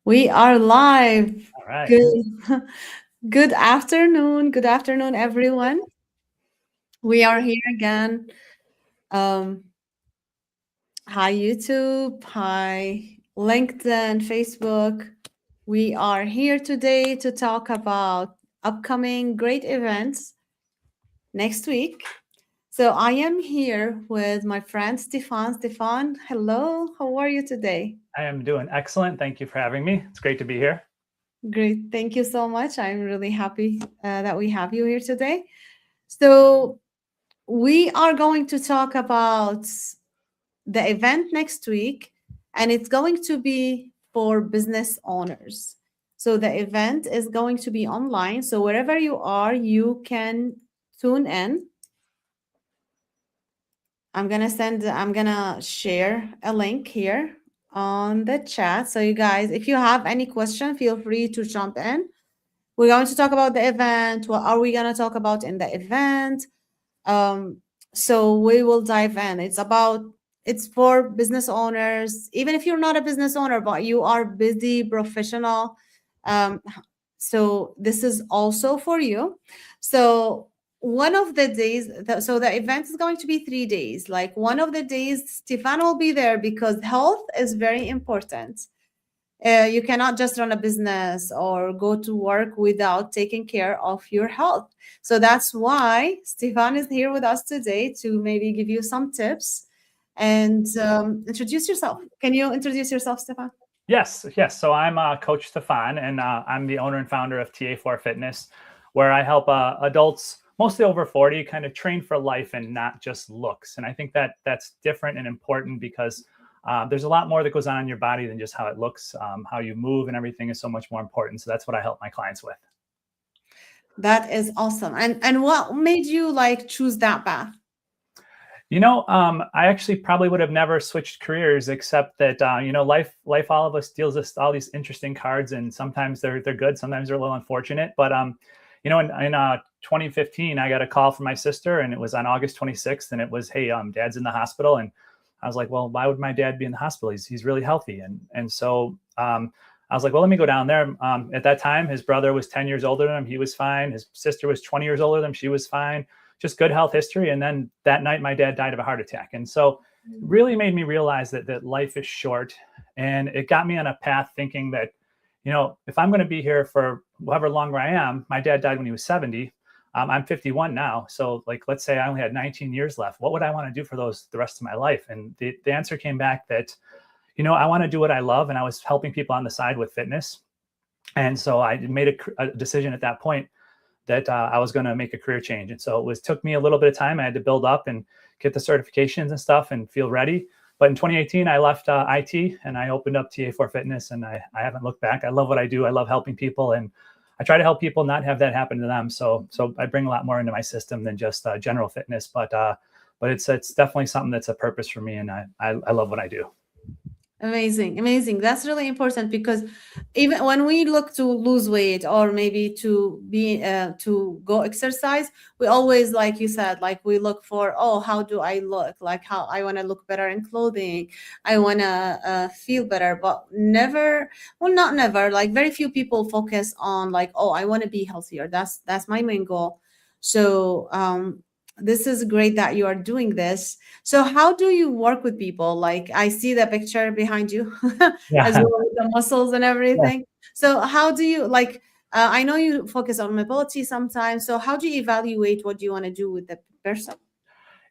We are live. All right. Good, good afternoon. Good afternoon, everyone. We are here again. Um, Hi, YouTube. Hi, LinkedIn, Facebook. We are here today to talk about upcoming great events next week. So I am here with my friend Stefan. Stefan, hello. How are you today? I am doing excellent. Thank you for having me. It's great to be here. Great. Thank you so much. I'm really happy that we have you here today. So, we are going to talk about the event next week, and it's going to be for business owners. So, the event is going to be online. So, wherever you are, you can tune in. I'm gonna share a link here on the chat. So, you guys, if you have any question, feel free to jump in. We're going to talk about the event. What are we going to talk about in the event? Um, so we will dive in. It's for business owners, even if you're not a business owner, but you are busy professional. Um, so this is also for you. So one of the days, so the event is going to be 3 days. Like one of the days, Stefan will be there because health is very important. You cannot just run a business or go to work without taking care of your health. So that's why Stefan is here with us today to maybe give you some tips and introduce yourself. Can you introduce yourself, Stefan? Yes. So I'm Coach Stephan, and I'm the owner and founder of TA4 Fitness, where I help adults, mostly over 40, kind of train for life and not just looks. And I think that that's different and important because there's a lot more that goes on in your body than just how it looks. How you move and everything is so much more important. So that's what I help my clients with. That is awesome. And what made you like choose that path? I actually probably would have never switched careers, except that life, all of us deals with all these interesting cards, and sometimes they're good, sometimes they're a little unfortunate. But in 2015, I got a call from my sister, and it was on August 26th, and it was, hey, Dad's in the hospital, and I was like, well, why would my dad be in the hospital? He's really healthy, and so I was like, well, let me go down there. At that time, his brother was 10 years older than him. He was fine. His sister was 20 years older than him. She was fine. Just good health history. And then that night, my dad died of a heart attack. And so it really made me realize that life is short. And it got me on a path thinking that, if I'm going to be here for however longer I am, my dad died when he was 70. I'm 51 now. So let's say I only had 19 years left. What would I want to do for the rest of my life? And the answer came back that, I want to do what I love. And I was helping people on the side with fitness. And so I made a decision at that point that I was going to make a career change. And so took me a little bit of time. I had to build up and get the certifications and stuff and feel ready. But in 2018, I left IT and I opened up TA4 Fitness, and I haven't looked back. I love what I do. I love helping people, and I try to help people not have that happen to them. So I bring a lot more into my system than just general fitness, but it's definitely something that's a purpose for me, and I love what I do. Amazing, amazing. That's really important because even when we look to lose weight or maybe to go exercise, we always, like you said, like we look for, oh, how do I look? Like how I want to look better in clothing. I want to feel better, but never, well, not never. Like very few people focus on like, oh, I want to be healthier. That's my main goal. So this is great that you are doing this. So how do you work with people? Like I see the picture behind you as Yeah. well with the muscles and Yeah. everything. So how do you like I know you focus on mobility sometimes. So how do you evaluate what you want to do with the person?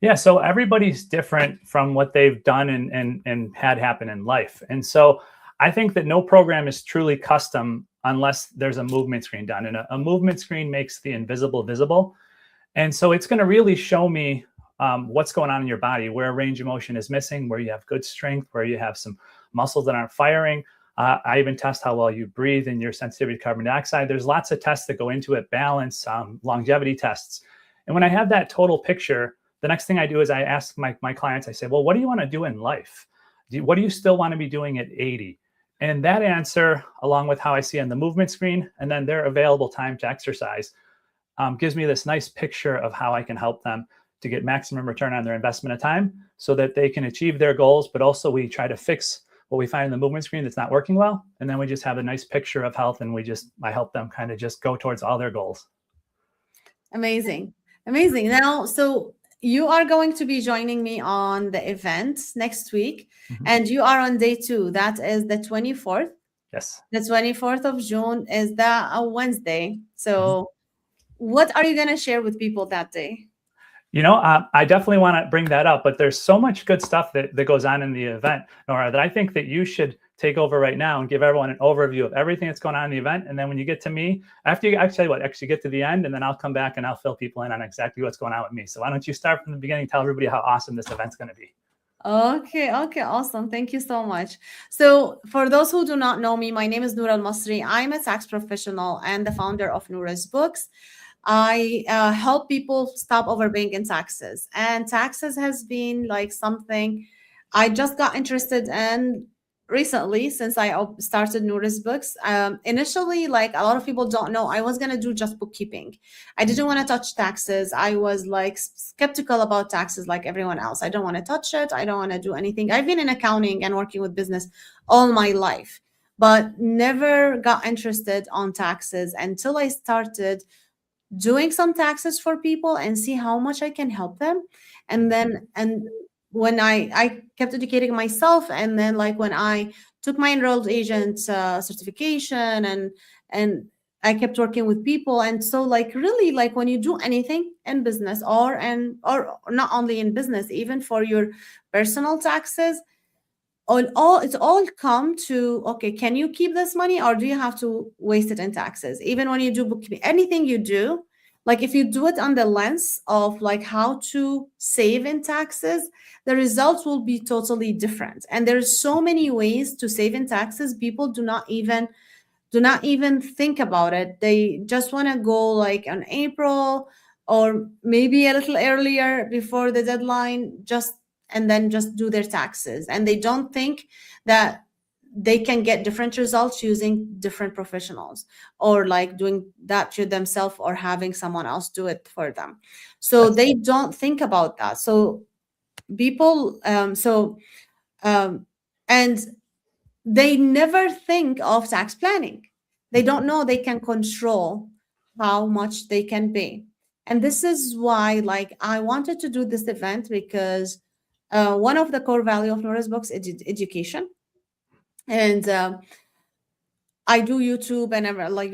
Yeah, so everybody's different from what they've done and had happen in life. And so I think that no program is truly custom unless there's a movement screen done. And a movement screen makes the invisible visible. And so it's going to really show me what's going on in your body, where range of motion is missing, where you have good strength, where you have some muscles that aren't firing. I even test how well you breathe and your sensitivity to carbon dioxide. There's lots of tests that go into it, balance, longevity tests. And when I have that total picture, the next thing I do is I ask my clients, I say, well, what do you want to do in life? What do you still want to be doing at 80? And that answer, along with how I see on the movement screen, and then their available time to exercise, gives me this nice picture of how I can help them to get maximum return on their investment of time so that they can achieve their goals. But also we try to fix what we find in the movement screen that's not working well. And then we just have a nice picture of health, and I help them kind of just go towards all their goals. Amazing. Amazing. Now, so you are going to be joining me on the event next week, and you are on day 2. That is the 24th. Yes. The 24th of June is a Wednesday. So what are you going to share with people that day? I definitely want to bring that up, but there's so much good stuff that goes on in the event, Noura, that I think that you should take over right now and give everyone an overview of everything that's going on in the event. And then when you get to me, after you actually get to the end, and then I'll come back and I'll fill people in on exactly what's going on with me. So why don't you start from the beginning, tell everybody how awesome this event's going to be. Okay, awesome. Thank you so much. So for those who do not know me, my name is Noura Al-Masri. I'm a tax professional and the founder of Noura's Books. I help people stop overpaying in taxes. And taxes has been like something I just got interested in recently since I started Noura's Books. Initially, like a lot of people don't know, I was going to do just bookkeeping. I didn't want to touch taxes. I was like skeptical about taxes like everyone else. I don't want to touch it. I don't want to do anything. I've been in accounting and working with business all my life, but never got interested on taxes until I started doing some taxes for people and see how much I can help them. And when I kept educating myself, and then like when I took my enrolled agent certification, and I kept working with people. And so like really, like when you do anything in business or not only in business, even for your personal taxes, it's all come to, okay, can you keep this money or do you have to waste it in taxes? Even when you do bookkeeping, anything you do, like if you do it on the lens of like how to save in taxes, the results will be totally different. And there's so many ways to save in taxes. People do not even think about it. They just want to go like on April or maybe a little earlier before the deadline, and then just do their taxes. And they don't think that they can get different results using different professionals, or like doing that to themselves or having someone else do it for them. So they don't think about that. So people, and they never think of tax planning. They don't know they can control how much they can pay. And this is why, like, I wanted to do this event because one of the core value of Noura's Books is education. And I do YouTube, and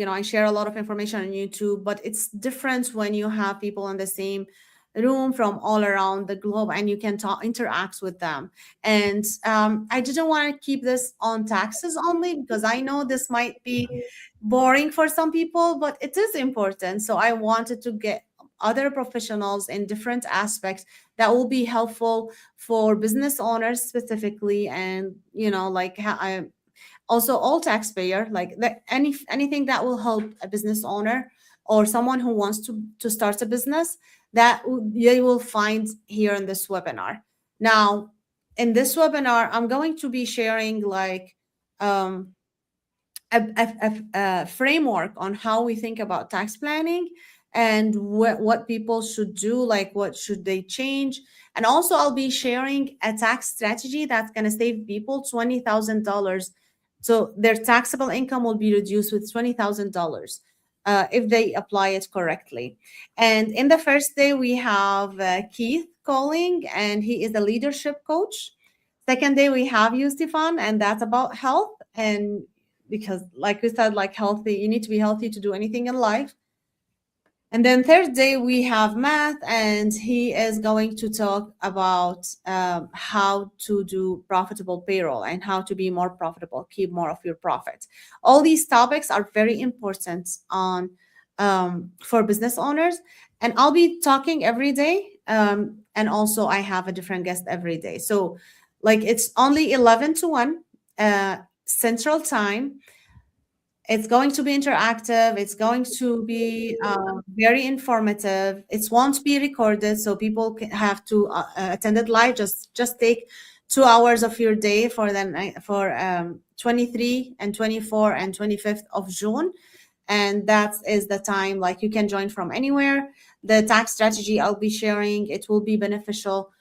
I share a lot of information on YouTube, but it's different when you have people in the same room from all around the globe and you can interact with them. And I didn't want to keep this on taxes only because I know this might be boring for some people, but it is important. So I wanted to get other professionals in different aspects that will be helpful for business owners specifically, and also all taxpayer, like anything that will help a business owner or someone who wants to start a business, that you will find here in this webinar. Now, in this webinar, I'm going to be sharing like a framework on how we think about tax planning and what people should do, like what should they change. And also I'll be sharing a tax strategy that's going to save people $20,000. So their taxable income will be reduced with $20,000 if they apply it correctly. And in the first day, we have Keith calling, and he is a leadership coach. Second day, we have you, Stephan, and that's about health. And because like we said, like healthy, you need to be healthy to do anything in life. And then third day, we have Matt, and he is going to talk about how to do profitable payroll and how to be more profitable, keep more of your profit. All these topics are very important for business owners. And I'll be talking every day. And also I have a different guest every day. So like it's only 11 to 1 Central Time. It's going to be interactive. It's going to be very informative. It won't be recorded, so people have to attend it live. Just take 2 hours of your day for 23 and 24 and 25th of June. And that is the time, like you can join from anywhere. The tax strategy I'll be sharing, it will be beneficial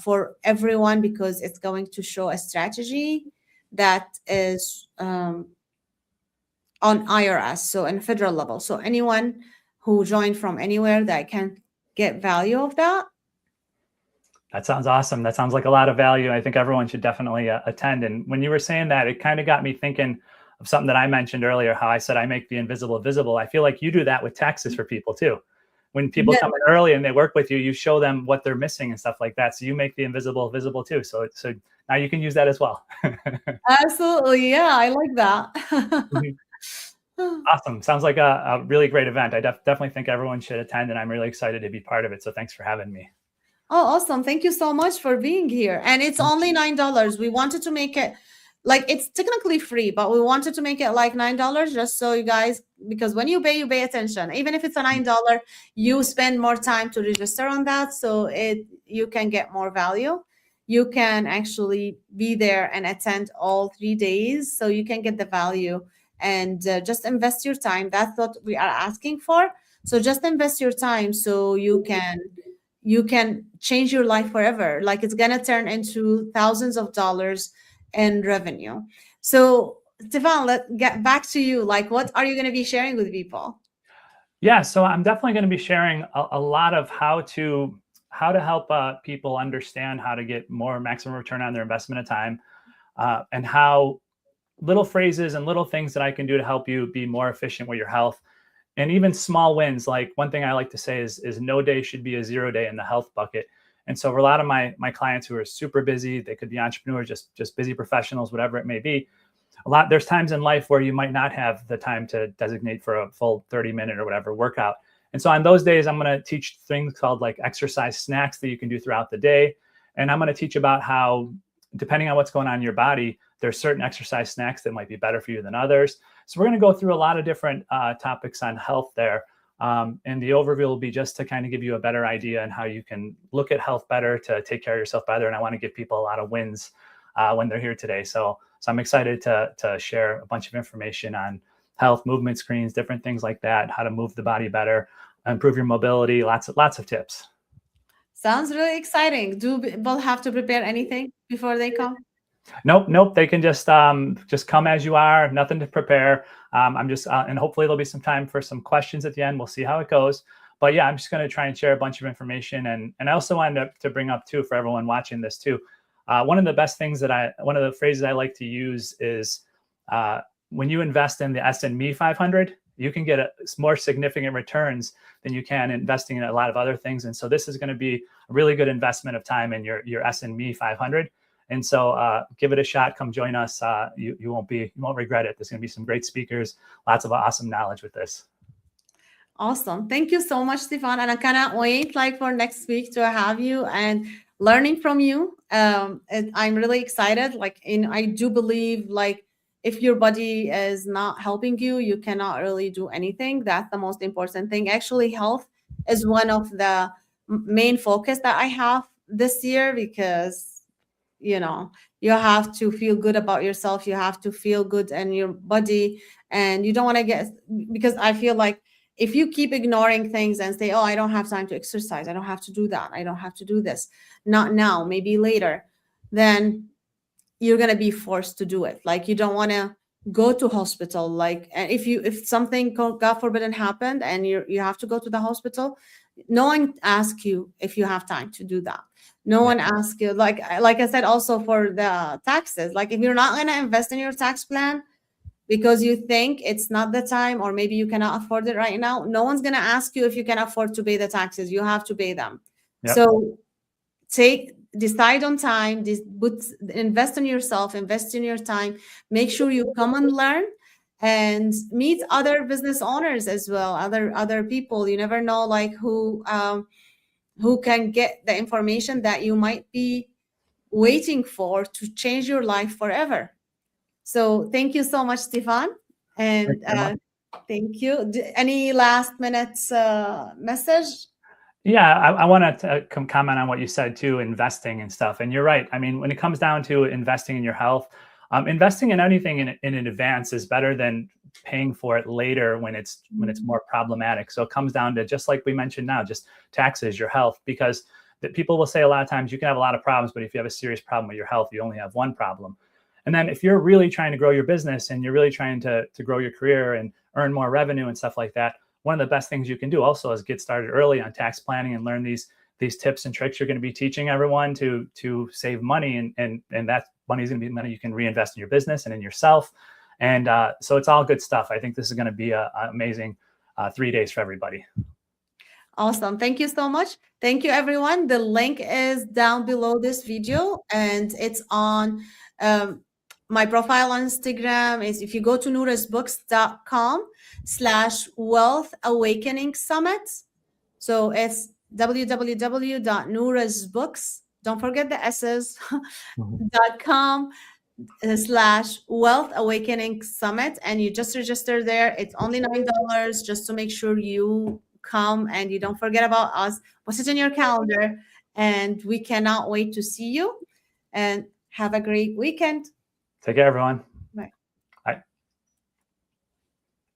for everyone because it's going to show a strategy that is on IRS, so in federal level. So anyone who joined from anywhere that can get value of that. That sounds awesome. That sounds like a lot of value. I think everyone should definitely attend. And when you were saying that, it kind of got me thinking of something that I mentioned earlier, how I said I make the invisible visible. I feel like you do that with taxes for people too. When people Yeah. come in early and they work with you, you show them what they're missing and stuff like that. So you make the invisible visible too. So now you can use that as well. Absolutely. Yeah, I like that. Mhm. Awesome. Sounds like a really great event. I definitely think everyone should attend, and I'm really excited to be part of it. So thanks for having me. Oh, awesome. Thank you so much for being here. And it's only $9. We wanted to make it like it's technically free, but we wanted to make it like $9 just so you guys, because when you pay attention. Even if it's a $9, you spend more time to register on that. So you can get more value. You can actually be there and attend all 3 days. So you can get the value and just invest your time. That's what we are asking for. So just invest your time so you can change your life forever. Like it's gonna turn into thousands of dollars in revenue. So Stefan, let's get back to you. Like, what are you gonna be sharing with people? Yeah, so I'm definitely going to be sharing a lot of how to help people understand how to get more maximum return on their investment of time, and how little phrases and little things that I can do to help you be more efficient with your health, and even small wins. Like one thing I like to say is no day should be a 0 day in the health bucket. And so for a lot of my clients who are super busy, they could be entrepreneurs, just busy professionals, whatever it may be. There's times in life where you might not have the time to designate for a full 30-minute or whatever workout. And so on those days, I'm going to teach things called like exercise snacks that you can do throughout the day. And I'm going to teach about how, depending on what's going on in your body, there's certain exercise snacks that might be better for you than others. So we're going to go through a lot of different topics on health there. And the overview will be just to kind of give you a better idea on how you can look at health better, to take care of yourself better. And I want to give people a lot of wins when they're here today. So I'm excited to share a bunch of information on health, movement screens, different things like that, how to move the body better, improve your mobility, lots of tips. Sounds really exciting. Do people have to prepare anything before they come? Nope. They can just come as you are. Nothing to prepare. I'm just and hopefully there'll be some time for some questions at the end. We'll see how it goes. But yeah, I'm just going to try and share a bunch of information, and I also wanted to bring up too, for everyone watching this too. One of the phrases I like to use is when you invest in the S&P 500, you can get more significant returns than you can investing in a lot of other things. And so this is going to be a really good investment of time in your S&P 500. And so give it a shot. Come join us. You won't regret it. There's going to be some great speakers, lots of awesome knowledge with this. Awesome. Thank you so much, Stefan. And I cannot wait for next week to have you and learning from you. I'm really excited. I do believe if your body is not helping you, you cannot really do anything. That's the most important thing. Actually, health is one of the main focus that I have this year, because you have to feel good about yourself. You have to feel good in your body, and you don't want to because I feel like if you keep ignoring things and say, oh, I don't have time to exercise, I don't have to do that, I don't have to do this, not now, maybe later, then you're going to be forced to do it. Like, you don't want to go to hospital. And if something, God forbid, happened and you have to go to the hospital, no one asks you if you have time to do that. No one asks you, like I said, also for the taxes. Like, if you're not going to invest in your tax plan because you think it's not the time, or maybe you cannot afford it right now, no one's going to ask you if you can afford to pay the taxes. You have to pay them. Yep. So decide on time, invest in yourself, invest in your time, make sure you come and learn and meet other business owners as well, other people. You never know who can get the information that you might be waiting for to change your life forever. So thank you so much, Stefan. And thank you. Any last minute message? Yeah, I want to comment on what you said too, investing and stuff. And you're right. I mean, when it comes down to investing in your health, investing in anything in advance is better than paying for it later when it's more problematic. So it comes down to, just like we mentioned now, just taxes, your health, because people will say a lot of times you can have a lot of problems, but if you have a serious problem with your health, you only have one problem. And then if you're really trying to grow your business and you're really trying to grow your career and earn more revenue and stuff like that, one of the best things you can do also is get started early on tax planning and learn these tips and tricks you're going to be teaching everyone to save money, and that money is going to be money you can reinvest in your business and in yourself. And so it's all good stuff. I think this is going to be an amazing 3 days for everybody. Awesome. Thank you so much. Thank you, everyone. The link is down below this video, and it's on my profile on Instagram. Is if you go to nourasbooks.com/wealth awakening summit. So it's www.nourasbooks. Don't forget the S's. .com/wealth awakening summit, and you just register there. It's only $9 just to make sure you come and you don't forget about us. Put it in your calendar, and we cannot wait to see you, and have a great weekend. Take care, everyone.